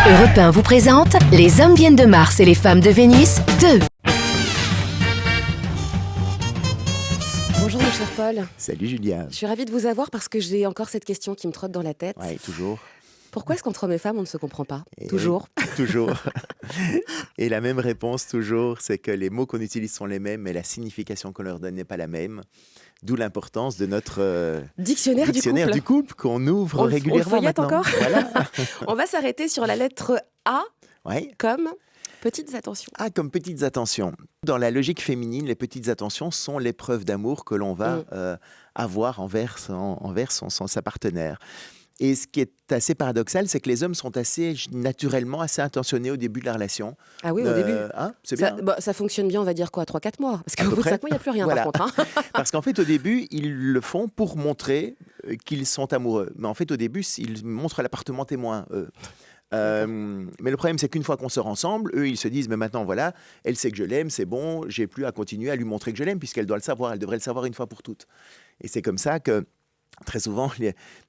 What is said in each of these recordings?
Europe 1 vous présente Les hommes viennent de Mars et les femmes de Vénus 2. Bonjour mon cher Paul. Salut Julia. Je suis ravie de vous avoir parce que j'ai encore cette question qui me trotte dans la tête. Oui, toujours. Pourquoi est-ce qu'entre hommes et femmes on ne se comprend pas? Toujours. Toujours. Et la même réponse toujours, c'est que les mots qu'on utilise sont les mêmes, mais la signification qu'on leur donne n'est pas la même. D'où l'importance de notre Dictionnaire du couple qu'on ouvre régulièrement. On le feuillette maintenant. encore. Voilà. On va s'arrêter sur la lettre A Ouais. comme petites attentions. Ah, comme petites attentions. Dans la logique féminine, les petites attentions sont les preuves d'amour que l'on va avoir envers sa partenaire. Et ce qui est assez paradoxal, c'est que les hommes sont naturellement assez intentionnés au début de la relation. Ah oui, au début. Hein, c'est bien. Ça fonctionne bien, on va dire quoi, 3-4 mois. Parce À qu'au peu bout de près. 5 mois, il n'y a plus rien Voilà. par contre. Hein. Parce qu'en fait, au début, ils le font pour montrer qu'ils sont amoureux. Mais en fait, au début, ils montrent l'appartement témoin, eux. Mais le problème, c'est qu'une fois qu'on sort ensemble, eux, ils se disent, mais maintenant, voilà, elle sait que je l'aime, c'est bon, j'ai plus à continuer à lui montrer que je l'aime, puisqu'elle doit le savoir, elle devrait le savoir une fois pour toutes. Et c'est comme ça que, très souvent,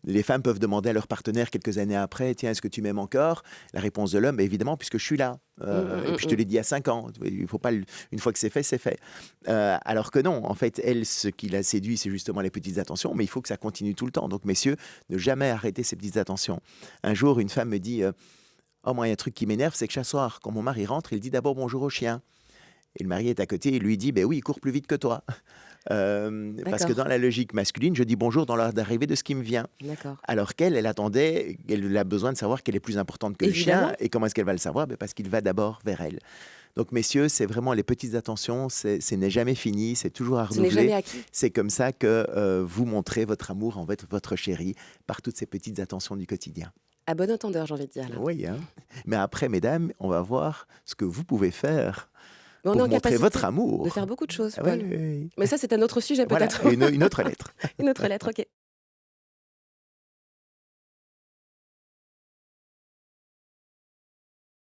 les femmes peuvent demander à leur partenaire quelques années après, tiens, est-ce que tu m'aimes encore? La réponse de l'homme, évidemment, puisque je suis là. Et puis je te l'ai dit à 5 ans. Il faut pas, une fois que c'est fait, c'est fait. Alors que non, en fait, elle, ce qui la séduit, c'est justement les petites attentions, mais il faut que ça continue tout le temps. Donc, messieurs, ne jamais arrêter ces petites attentions. Un jour, une femme me dit, oh, moi, il y a un truc qui m'énerve, c'est que chaque soir, quand mon mari rentre, il dit d'abord bonjour au chien. Et le mari est à côté et lui dit, ben oui, il court plus vite que toi. Parce que dans la logique masculine, je dis bonjour dans l'heure d'arrivée de ce qui me vient. D'accord. Alors qu'elle, elle attendait, elle a besoin de savoir qu'elle est plus importante que Évidemment. le chien. Et comment est-ce qu'elle va le savoir? Parce qu'il va d'abord vers elle. Donc, messieurs, c'est vraiment les petites attentions, ce n'est jamais fini, c'est toujours à Ce n'est renouveler. jamais acquis. C'est comme ça que vous montrez votre amour envers votre chérie par toutes ces petites attentions du quotidien. À bon entendeur, j'ai envie de dire. Là. Oui, hein. Mais après, mesdames, on va voir ce que vous pouvez faire Mais on est pour en montrer capacité votre amour. de faire beaucoup de choses, Ah Paul. oui, oui, oui. Mais ça, c'est un autre sujet Voilà, peut-être. une autre lettre. Une autre lettre, ok.